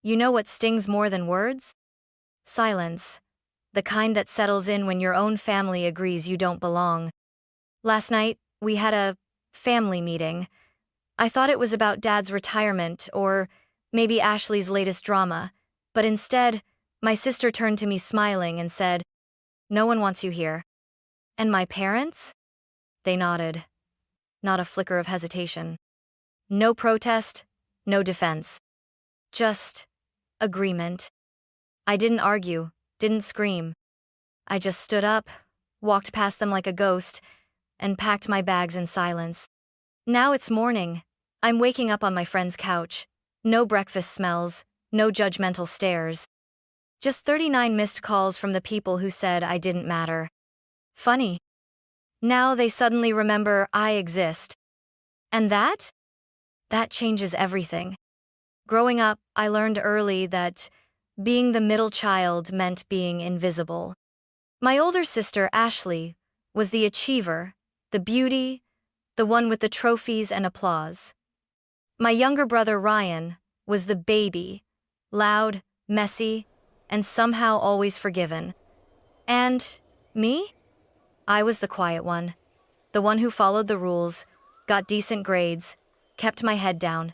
You know what stings more than words? Silence. The kind that settles in when your own family agrees you don't belong. Last night, we had a family meeting. I thought it was about Dad's retirement or maybe Ashley's latest drama, but instead, my sister turned to me smiling and said, "No one wants you here." And my parents? They nodded. Not a flicker of hesitation. No protest, no defense. Just agreement. I didn't argue, didn't scream. I just stood up, walked past them like a ghost, and packed my bags in silence. Now it's morning. I'm waking up on my friend's couch. No breakfast smells, no judgmental stares. Just 39 missed calls from the people who said I didn't matter. Funny. Now they suddenly remember I exist. And that changes everything. Growing up, I learned early that being the middle child meant being invisible. My older sister, Ashley, was the achiever, the beauty, the one with the trophies and applause. My younger brother, Ryan, was the baby, loud, messy, and somehow always forgiven. And me? I was the quiet one, the one who followed the rules, got decent grades, kept my head down,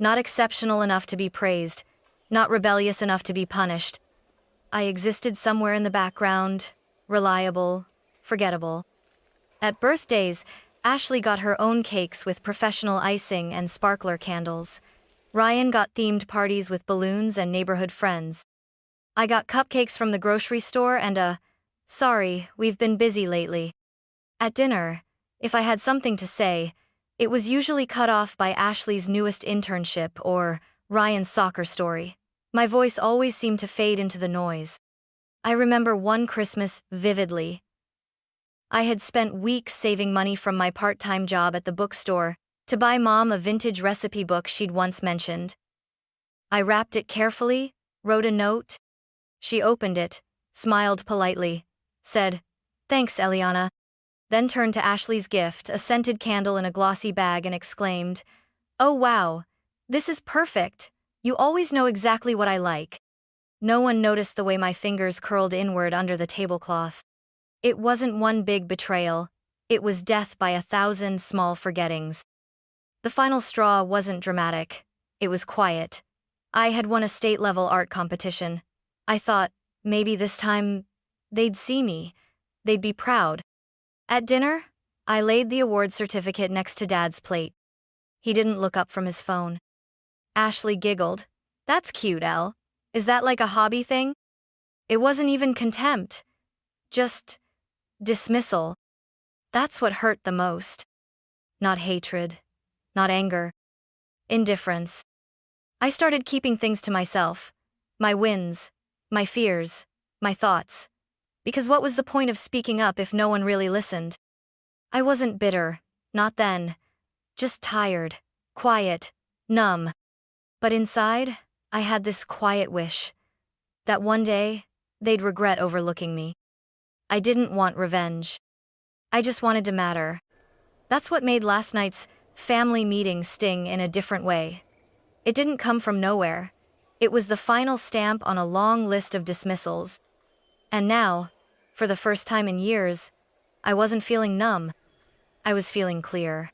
not exceptional enough to be praised, not rebellious enough to be punished. I existed somewhere in the background, reliable, forgettable. At birthdays, Ashley got her own cakes with professional icing and sparkler candles. Ryan got themed parties with balloons and neighborhood friends. I got cupcakes from the grocery store and "Sorry, we've been busy lately." At dinner, if I had something to say, it was usually cut off by Ashley's newest internship or Ryan's soccer story. My voice always seemed to fade into the noise. I remember one Christmas vividly. I had spent weeks saving money from my part-time job at the bookstore to buy Mom a vintage recipe book she'd once mentioned. I wrapped it carefully, wrote a note. She opened it, smiled politely, said, "Thanks, Eliana," then turned to Ashley's gift, a scented candle in a glossy bag, and exclaimed, "Oh wow, this is perfect. You always know exactly what I like." No one noticed the way my fingers curled inward under the tablecloth. It wasn't one big betrayal, it was death by 1,000 small forgettings. The final straw wasn't dramatic, it was quiet. I had won a state-level art competition. I thought, maybe this time, they'd see me, they'd be proud. At dinner, I laid the award certificate next to Dad's plate. He didn't look up from his phone. Ashley giggled. "That's cute, Elle. Is that like a hobby thing?" It wasn't even contempt. Just dismissal. That's what hurt the most. Not hatred. Not anger. Indifference. I started keeping things to myself. My wins. My fears. My thoughts. Because what was the point of speaking up if no one really listened? I wasn't bitter. Not then. Just tired. Quiet. Numb. But inside, I had this quiet wish that one day, they'd regret overlooking me. I didn't want revenge. I just wanted to matter. That's what made last night's family meeting sting in a different way. It didn't come from nowhere. It was the final stamp on a long list of dismissals. And now, for the first time in years, I wasn't feeling numb. I was feeling clear.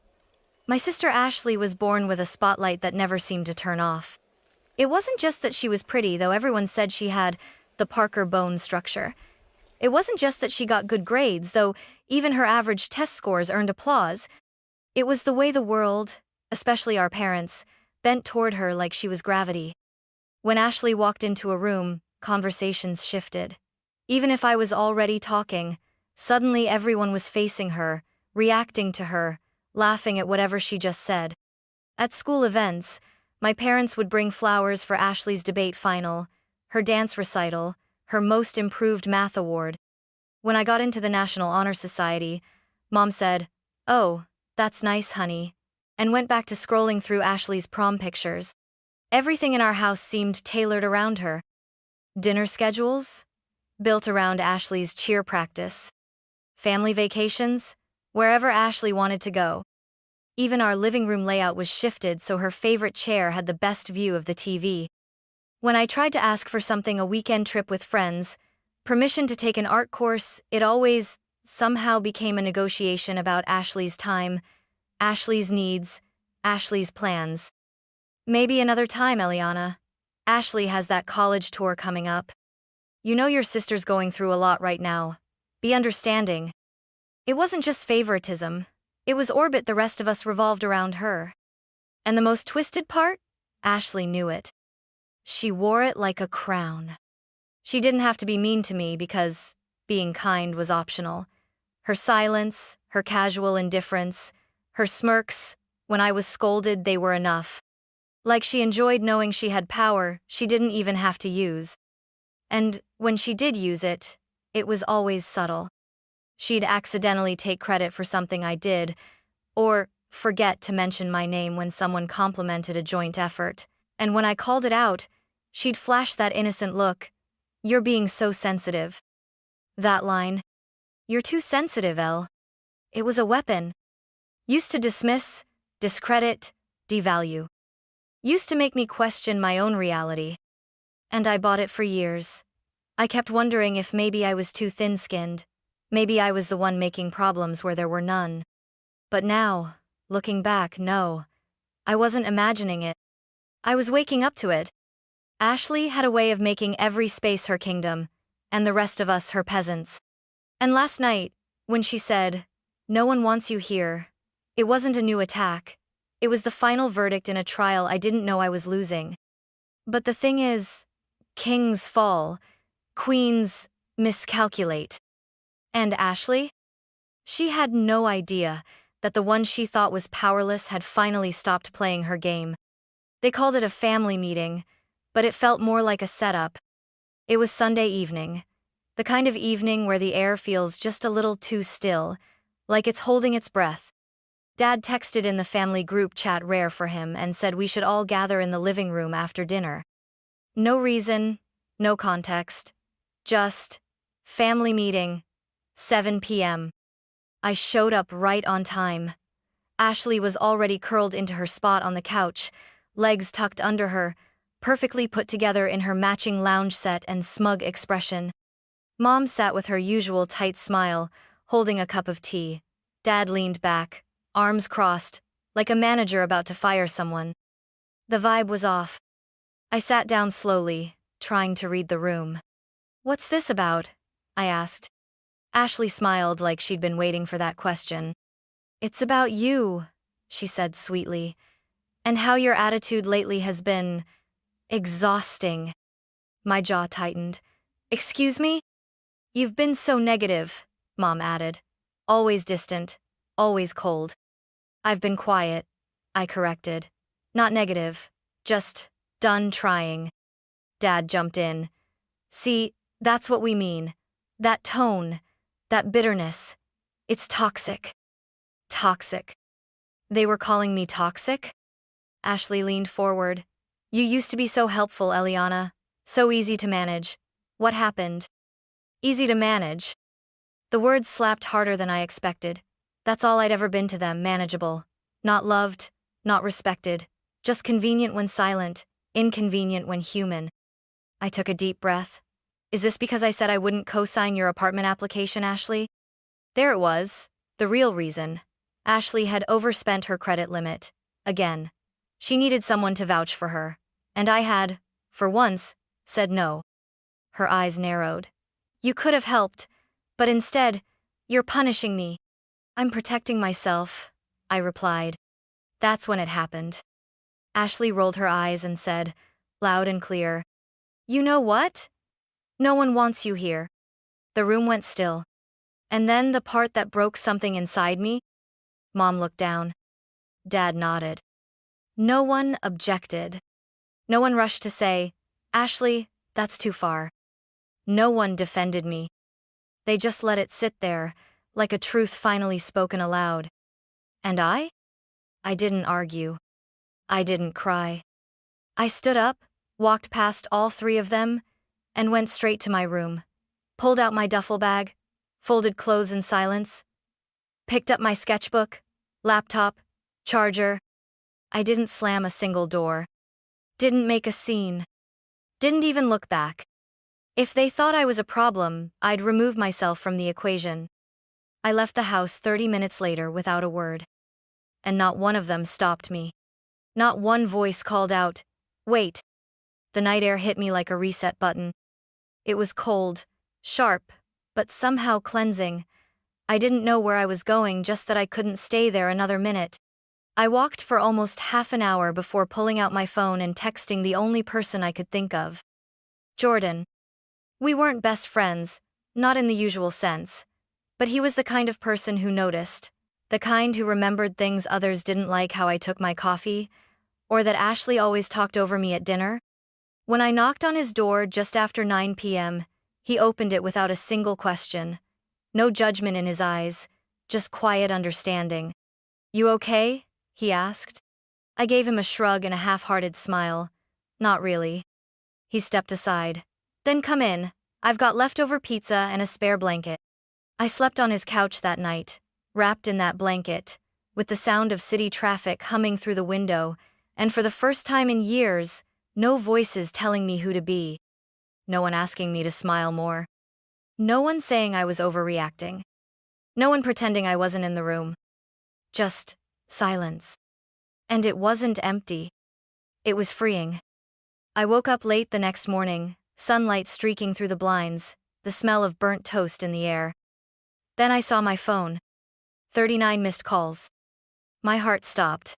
My sister Ashley was born with a spotlight that never seemed to turn off. It wasn't just that she was pretty, though everyone said she had the Parker bone structure. It wasn't just that she got good grades, though even her average test scores earned applause. It was the way the world, especially our parents, bent toward her like she was gravity. When Ashley walked into a room, conversations shifted. Even if I was already talking, suddenly everyone was facing her, reacting to her, laughing at whatever she just said. At school events, my parents would bring flowers for Ashley's debate final, her dance recital, her most improved math award. When I got into the National Honor Society, Mom said, "Oh, that's nice, honey," and went back to scrolling through Ashley's prom pictures. Everything in our house seemed tailored around her. Dinner schedules? Built around Ashley's cheer practice. Family vacations? Wherever Ashley wanted to go. Even our living room layout was shifted so her favorite chair had the best view of the TV. When I tried to ask for something, a weekend trip with friends, permission to take an art course, it always somehow became a negotiation about Ashley's time, Ashley's needs, Ashley's plans. Maybe another time, Eliana. Ashley has that college tour coming up. You know your sister's going through a lot right now. Be understanding. It wasn't just favoritism. It was orbit the rest of us revolved around her. And the most twisted part? Ashley knew it. She wore it like a crown. She didn't have to be mean to me because being kind was optional. Her silence, her casual indifference, her smirks, when I was scolded, they were enough. Like she enjoyed knowing she had power she didn't even have to use. And when she did use it, it was always subtle. She'd accidentally take credit for something I did, or forget to mention my name when someone complimented a joint effort. And when I called it out, she'd flash that innocent look. "You're being so sensitive." That line, "You're too sensitive, Elle." It was a weapon. Used to dismiss, discredit, devalue. Used to make me question my own reality. And I bought it for years. I kept wondering if maybe I was too thin-skinned. Maybe I was the one making problems where there were none. But now, looking back, no. I wasn't imagining it. I was waking up to it. Ashley had a way of making every space her kingdom, and the rest of us her peasants. And last night, when she said, "No one wants you here," it wasn't a new attack. It was the final verdict in a trial I didn't know I was losing. But the thing is, kings fall, queens miscalculate. And Ashley? She had no idea that the one she thought was powerless had finally stopped playing her game. They called it a family meeting, but it felt more like a setup. It was Sunday evening, the kind of evening where the air feels just a little too still, like it's holding its breath. Dad texted in the family group chat, rare for him, and said we should all gather in the living room after dinner. No reason, no context, just family meeting, 7 p.m. I showed up right on time. Ashley was already curled into her spot on the couch, legs tucked under her, perfectly put together in her matching lounge set and smug expression. Mom sat with her usual tight smile, holding a cup of tea. Dad leaned back, arms crossed, like a manager about to fire someone. The vibe was off. I sat down slowly, trying to read the room. "What's this about?" I asked. Ashley smiled like she'd been waiting for that question. "It's about you," she said sweetly, "and how your attitude lately has been exhausting." My jaw tightened. "Excuse me?" "You've been so negative," Mom added. "Always distant, always cold." "I've been quiet," I corrected. "Not negative, just done trying." Dad jumped in. "See, that's what we mean. That tone, that bitterness. It's toxic." Toxic. They were calling me toxic? Ashley leaned forward. "You used to be so helpful, Eliana. So easy to manage. What happened?" "Easy to manage." The words slapped harder than I expected. That's all I'd ever been to them, manageable. Not loved, not respected. Just convenient when silent, inconvenient when human. I took a deep breath. "Is this because I said I wouldn't co-sign your apartment application, Ashley?" There it was, the real reason. Ashley had overspent her credit limit. Again. She needed someone to vouch for her. And I had, for once, said no. Her eyes narrowed. "You could have helped, but instead, you're punishing me." "I'm protecting myself," I replied. That's when it happened. Ashley rolled her eyes and said, loud and clear, "You know what? No one wants you here." The room went still. And then the part that broke something inside me. Mom looked down. Dad nodded. No one objected. No one rushed to say, "Ashley, that's too far." No one defended me. They just let it sit there, like a truth finally spoken aloud. And I didn't argue. I didn't cry. I stood up, walked past all three of them, and went straight to my room. Pulled out my duffel bag, folded clothes in silence, picked up my sketchbook, laptop, charger. I didn't slam a single door. Didn't make a scene. Didn't even look back. If they thought I was a problem, I'd remove myself from the equation. I left the house 30 minutes later without a word. And not one of them stopped me. Not one voice called out, "Wait." The night air hit me like a reset button. It was cold, sharp, but somehow cleansing. I didn't know where I was going, just that I couldn't stay there another minute. I walked for almost half an hour before pulling out my phone and texting the only person I could think of. Jordan. We weren't best friends, not in the usual sense. But he was the kind of person who noticed. The kind who remembered things others didn't like, how I took my coffee, or that Ashley always talked over me at dinner. When I knocked on his door just after 9 p.m., he opened it without a single question. No judgment in his eyes, just quiet understanding. "You okay?" he asked. I gave him a shrug and a half-hearted smile. "Not really." He stepped aside. "Then come in. I've got leftover pizza and a spare blanket." I slept on his couch that night, wrapped in that blanket, with the sound of city traffic humming through the window, and for the first time in years, no voices telling me who to be. No one asking me to smile more. No one saying I was overreacting. No one pretending I wasn't in the room. Just silence. And it wasn't empty. It was freeing. I woke up late the next morning, sunlight streaking through the blinds, the smell of burnt toast in the air. Then I saw my phone. 39 missed calls. My heart stopped.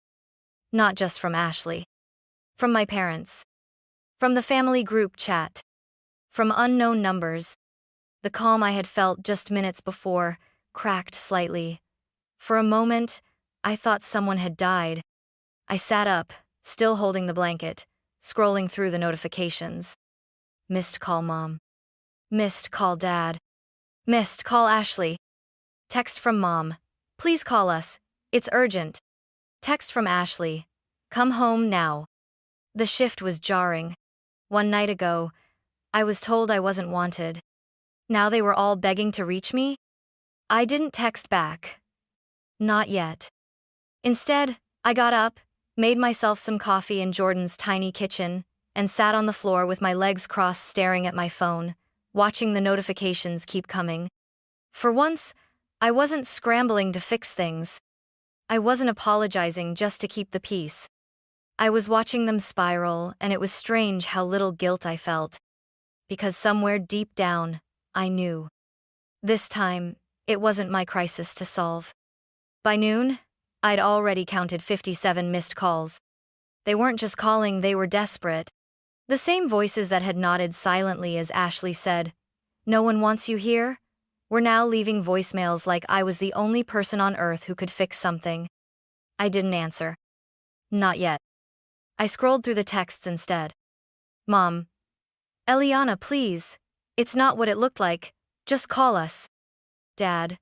Not just from Ashley. From my parents. From the family group chat. From unknown numbers. The calm I had felt just minutes before cracked slightly. For a moment, I thought someone had died. I sat up, still holding the blanket, scrolling through the notifications. Missed call Mom. Missed call Dad. Missed call Ashley. Text from Mom. "Please call us. It's urgent." Text from Ashley. "Come home now." The shift was jarring. One night ago, I was told I wasn't wanted. Now they were all begging to reach me? I didn't text back. Not yet. Instead, I got up, made myself some coffee in Jordan's tiny kitchen, and sat on the floor with my legs crossed staring at my phone, watching the notifications keep coming. For once, I wasn't scrambling to fix things. I wasn't apologizing just to keep the peace. I was watching them spiral, and it was strange how little guilt I felt. Because somewhere deep down, I knew. This time, it wasn't my crisis to solve. By noon, I'd already counted 57 missed calls. They weren't just calling, they were desperate. The same voices that had nodded silently as Ashley said, "No one wants you here," were now leaving voicemails like I was the only person on earth who could fix something. I didn't answer. Not yet. I scrolled through the texts instead. "Mom. Eliana, please. It's not what it looked like. Just call us." "Dad.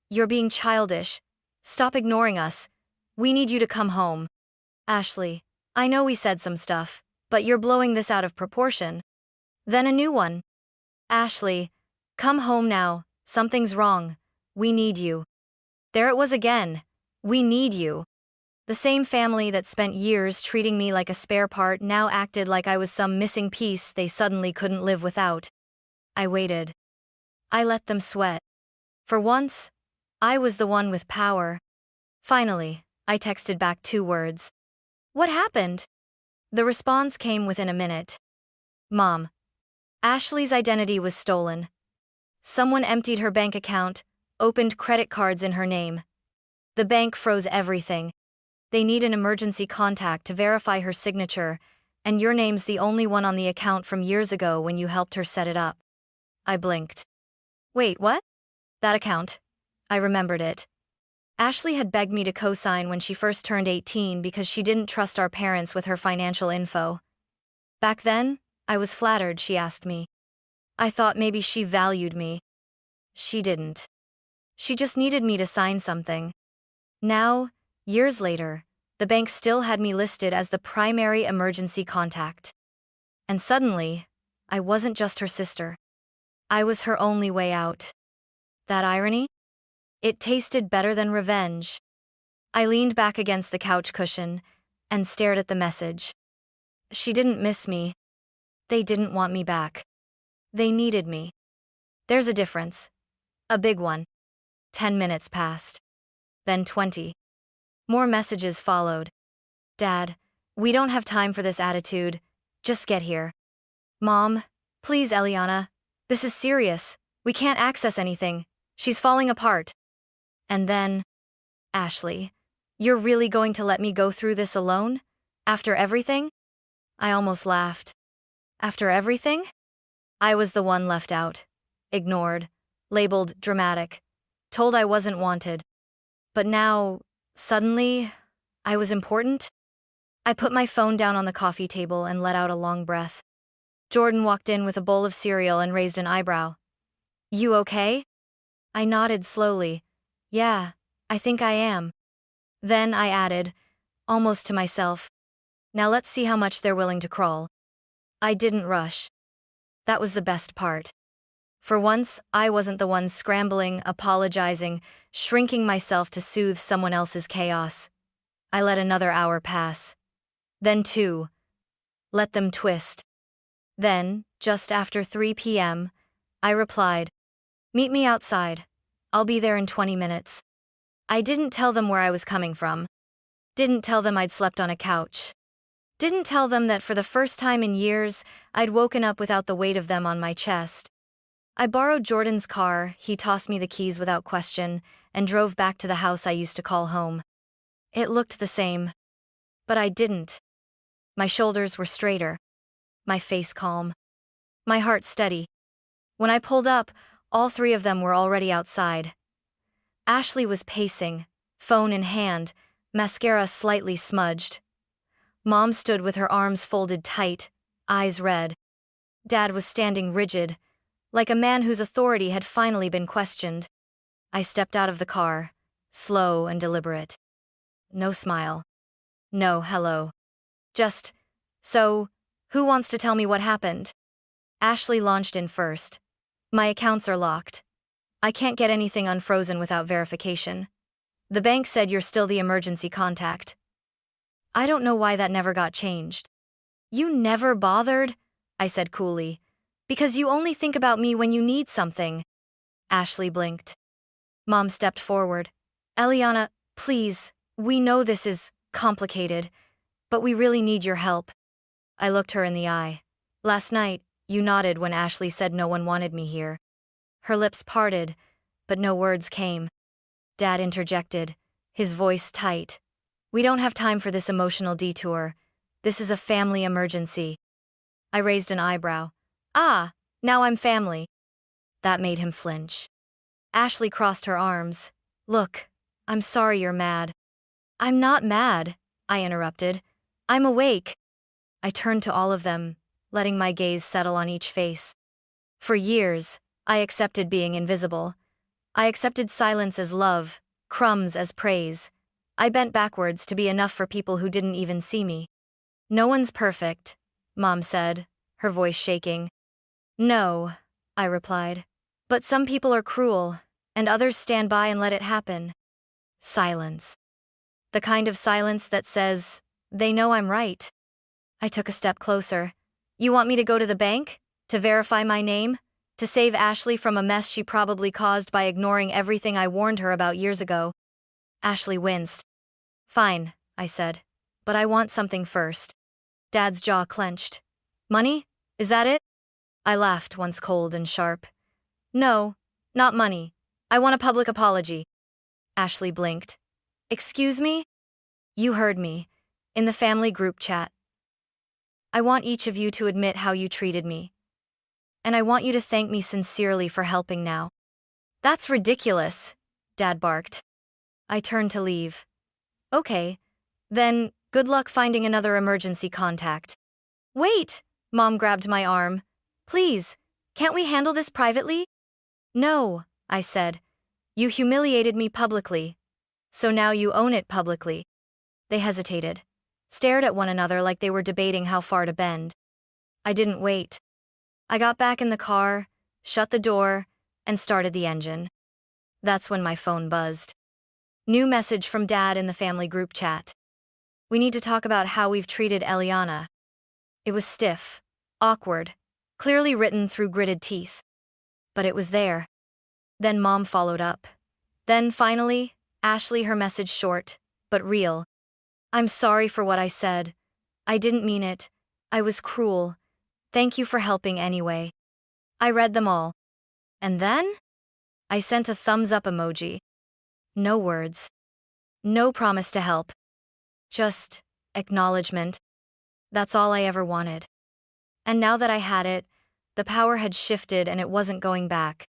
You're being childish. Stop ignoring us. We need you to come home." "Ashley. I know we said some stuff, but you're blowing this out of proportion." Then a new one. "Ashley. Come home now. Something's wrong. We need you." There it was again. "We need you." The same family that spent years treating me like a spare part now acted like I was some missing piece they suddenly couldn't live without. I waited. I let them sweat. For once, I was the one with power. Finally, I texted back 2 words. "What happened?" The response came within a minute. "Mom. Ashley's identity was stolen. Someone emptied her bank account, opened credit cards in her name. The bank froze everything. They need an emergency contact to verify her signature, and your name's the only one on the account from years ago when you helped her set it up." I blinked. "Wait, what?" "That account." I remembered it. Ashley had begged me to co-sign when she first turned 18 because she didn't trust our parents with her financial info. Back then, I was flattered she asked me. I thought maybe she valued me. She didn't. She just needed me to sign something. Now, years later, the bank still had me listed as the primary emergency contact. And suddenly, I wasn't just her sister. I was her only way out. That irony? It tasted better than revenge. I leaned back against the couch cushion and stared at the message. She didn't miss me. They didn't want me back. They needed me. There's a difference. A big one. 10 minutes passed. Then 20. More messages followed. Dad, we don't have time for this attitude. Just get here. Mom, please, Eliana. This is serious. We can't access anything. She's falling apart. And then, Ashley, you're really going to let me go through this alone? After everything? I almost laughed. After everything? I was the one left out. Ignored. Labeled dramatic. Told I wasn't wanted. But now, suddenly, I was important? I put my phone down on the coffee table and let out a long breath. Jordan walked in with a bowl of cereal and raised an eyebrow. You okay? I nodded slowly. Yeah, I think I am. Then I added, almost to myself, now let's see how much they're willing to crawl. I didn't rush. That was the best part. For once, I wasn't the one scrambling, apologizing, shrinking myself to soothe someone else's chaos. I let another hour pass. Then 2. Let them twist. Then, just after 3 p.m., I replied, meet me outside. I'll be there in 20 minutes. I didn't tell them where I was coming from. Didn't tell them I'd slept on a couch. Didn't tell them that for the first time in years, I'd woken up without the weight of them on my chest. I borrowed Jordan's car, he tossed me the keys without question, and drove back to the house I used to call home. It looked the same. But I didn't. My shoulders were straighter. My face calm. My heart steady. When I pulled up, all 3 of them were already outside. Ashley was pacing, phone in hand, mascara slightly smudged. Mom stood with her arms folded tight, eyes red. Dad was standing rigid, like a man whose authority had finally been questioned. I stepped out of the car, slow and deliberate. No smile. No hello. Just, so, who wants to tell me what happened? Ashley launched in first. My accounts are locked. I can't get anything unfrozen without verification. The bank said you're still the emergency contact. I don't know why that never got changed. You never bothered? I said coolly. Because you only think about me when you need something. Ashley blinked. Mom stepped forward. Eliana, please, we know this is complicated, but we really need your help. I looked her in the eye. Last night, you nodded when Ashley said no one wanted me here. Her lips parted, but no words came. Dad interjected, his voice tight. We don't have time for this emotional detour. This is a family emergency. I raised an eyebrow. Ah, now I'm family. That made him flinch. Ashley crossed her arms. Look, I'm sorry you're mad. I'm not mad, I interrupted. I'm awake. I turned to all of them, letting my gaze settle on each face. For years, I accepted being invisible. I accepted silence as love, crumbs as praise. I bent backwards to be enough for people who didn't even see me. No one's perfect, Mom said, her voice shaking. No, I replied. But some people are cruel, and others stand by and let it happen. Silence. The kind of silence that says, they know I'm right. I took a step closer. You want me to go to the bank? To verify my name? To save Ashley from a mess she probably caused by ignoring everything I warned her about years ago? Ashley winced. Fine, I said. But I want something first. Dad's jaw clenched. Money? Is that it? I laughed once cold and sharp. No, not money. I want a public apology. Ashley blinked. Excuse me? You heard me. In the family group chat. I want each of you to admit how you treated me. And I want you to thank me sincerely for helping now. That's ridiculous, Dad barked. I turned to leave. Okay. Then, good luck finding another emergency contact. Wait! Mom grabbed my arm. Please, can't we handle this privately? No, I said. You humiliated me publicly. So now you own it publicly. They hesitated, stared at one another like they were debating how far to bend. I didn't wait. I got back in the car, shut the door, and started the engine. That's when my phone buzzed. New message from Dad in the family group chat. We need to talk about how we've treated Eliana. It was stiff, Awkward. Clearly written through gritted teeth. But it was there. Then Mom followed up. Then finally, Ashley, her message short, but real. I'm sorry for what I said. I didn't mean it. I was cruel. Thank you for helping anyway. I read them all. And then? I sent a thumbs up emoji. No words. No promise to help. Just acknowledgement. That's all I ever wanted. And now that I had it, the power had shifted and it wasn't going back.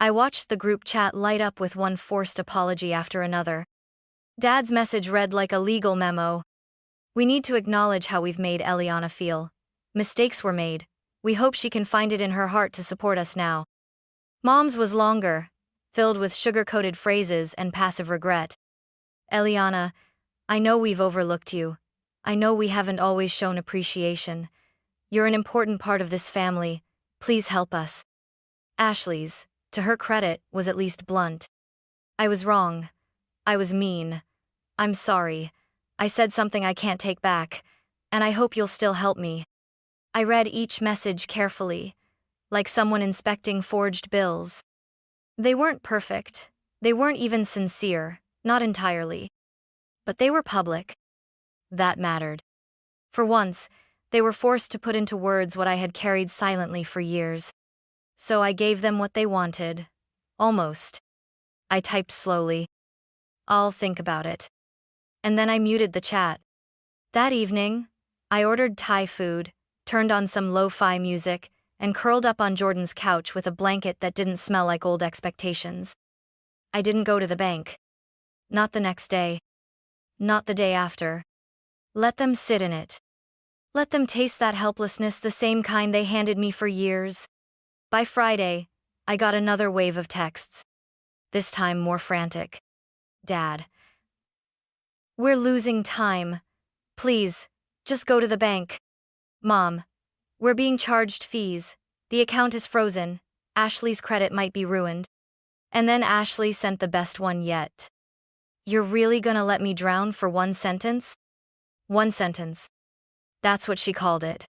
I watched the group chat light up with one forced apology after another. Dad's message read like a legal memo. We need to acknowledge how we've made Eliana feel. Mistakes were made. We hope she can find it in her heart to support us now. Mom's was longer, filled with sugar-coated phrases and passive regret. Eliana, I know we've overlooked you. I know we haven't always shown appreciation. You're an important part of this family. Please help us. Ashley's, to her credit, was at least blunt. I was wrong. I was mean. I'm sorry. I said something I can't take back, and I hope you'll still help me. I read each message carefully, like someone inspecting forged bills. They weren't perfect. They weren't even sincere, not entirely. But they were public. That mattered. For once, they were forced to put into words what I had carried silently for years. So I gave them what they wanted. Almost. I typed slowly. I'll think about it. And then I muted the chat. That evening, I ordered Thai food, turned on some lo-fi music, and curled up on Jordan's couch with a blanket that didn't smell like old expectations. I didn't go to the bank. Not the next day. Not the day after. Let them sit in it. Let them taste that helplessness, the same kind they handed me for years. By Friday, I got another wave of texts. This time more frantic. Dad. We're losing time. Please, just go to the bank. Mom. We're being charged fees. The account is frozen. Ashley's credit might be ruined. And then Ashley sent the best one yet. You're really gonna let me drown for one sentence? One sentence. That's what she called it.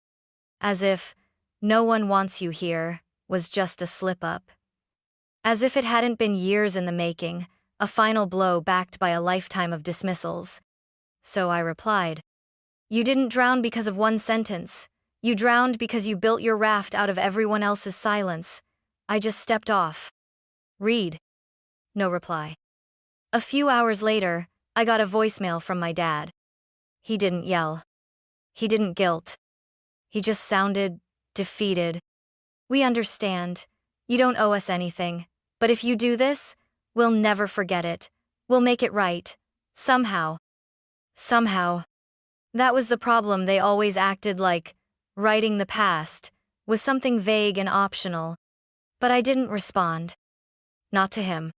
As if, no one wants you here, was just a slip-up. As if it hadn't been years in the making, a final blow backed by a lifetime of dismissals. So I replied. You didn't drown because of one sentence. You drowned because you built your raft out of everyone else's silence. I just stepped off. Read. No reply. A few hours later, I got a voicemail from my dad. He didn't yell. He didn't guilt. He just sounded defeated. We understand. You don't owe us anything. But if you do this, we'll never forget it. We'll make it right. Somehow. Somehow. That was the problem. They always acted like writing the past was something vague and optional. But I didn't respond. Not to him.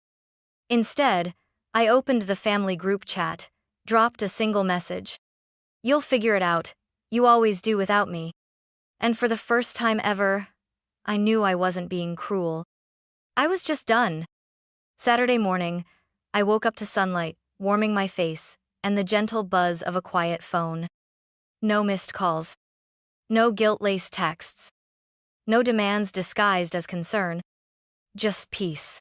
Instead, I opened the family group chat, dropped a single message. You'll figure it out. You always do without me. And for the first time ever, I knew I wasn't being cruel. I was just done. Saturday morning, I woke up to sunlight, warming my face, and the gentle buzz of a quiet phone. No missed calls. No guilt-laced texts. No demands disguised as concern. Just peace.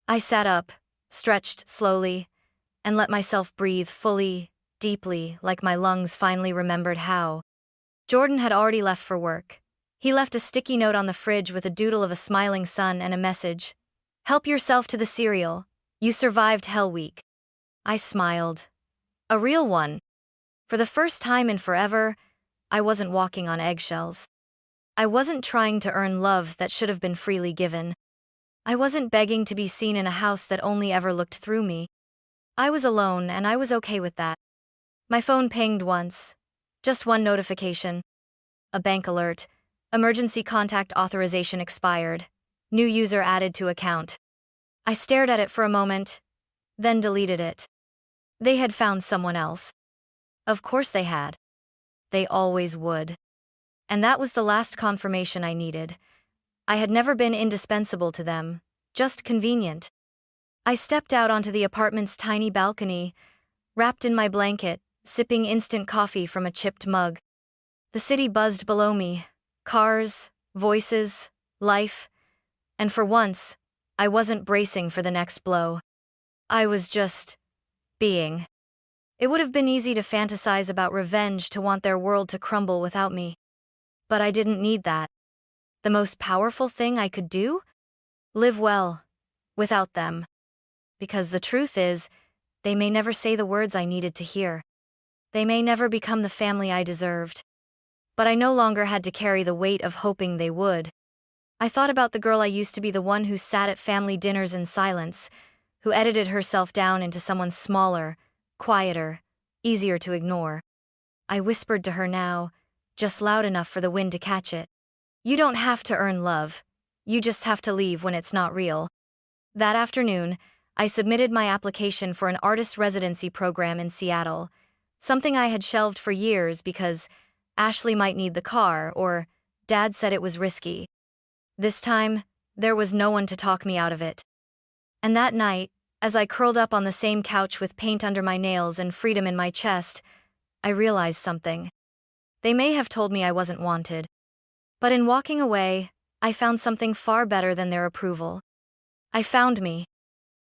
I sat up, stretched slowly, and let myself breathe fully, deeply, like my lungs finally remembered how. Jordan had already left for work. He left a sticky note on the fridge with a doodle of a smiling sun and a message. Help yourself to the cereal. You survived Hell Week. I smiled. A real one. For the first time in forever, I wasn't walking on eggshells. I wasn't trying to earn love that should have been freely given. I wasn't begging to be seen in a house that only ever looked through me. I was alone and I was okay with that. My phone pinged once. Just one notification. A bank alert. Emergency contact authorization expired. New user added to account. I stared at it for a moment, then deleted it. They had found someone else. Of course they had. They always would. And that was the last confirmation I needed. I had never been indispensable to them, just convenient. I stepped out onto the apartment's tiny balcony, wrapped in my blanket, sipping instant coffee from a chipped mug. The city buzzed below me, Cars, voices, life, and for once, I wasn't bracing for the next blow. I was just being. It would have been easy to fantasize about revenge, to want their world to crumble without me. But I didn't need that. The most powerful thing I could do? Live well, without them. Because the truth is, they may never say the words I needed to hear. They may never become the family I deserved. But I no longer had to carry the weight of hoping they would. I thought about the girl I used to be, the one who sat at family dinners in silence, who edited herself down into someone smaller, quieter, easier to ignore. I whispered to her now, just loud enough for the wind to catch it. You don't have to earn love. You just have to leave when it's not real. That afternoon, I submitted my application for an artist residency program in Seattle, something I had shelved for years because Ashley might need the car or Dad said it was risky. This time, there was no one to talk me out of it. And that night, as I curled up on the same couch with paint under my nails and freedom in my chest, I realized something. They may have told me I wasn't wanted. But in walking away, I found something far better than their approval. I found me.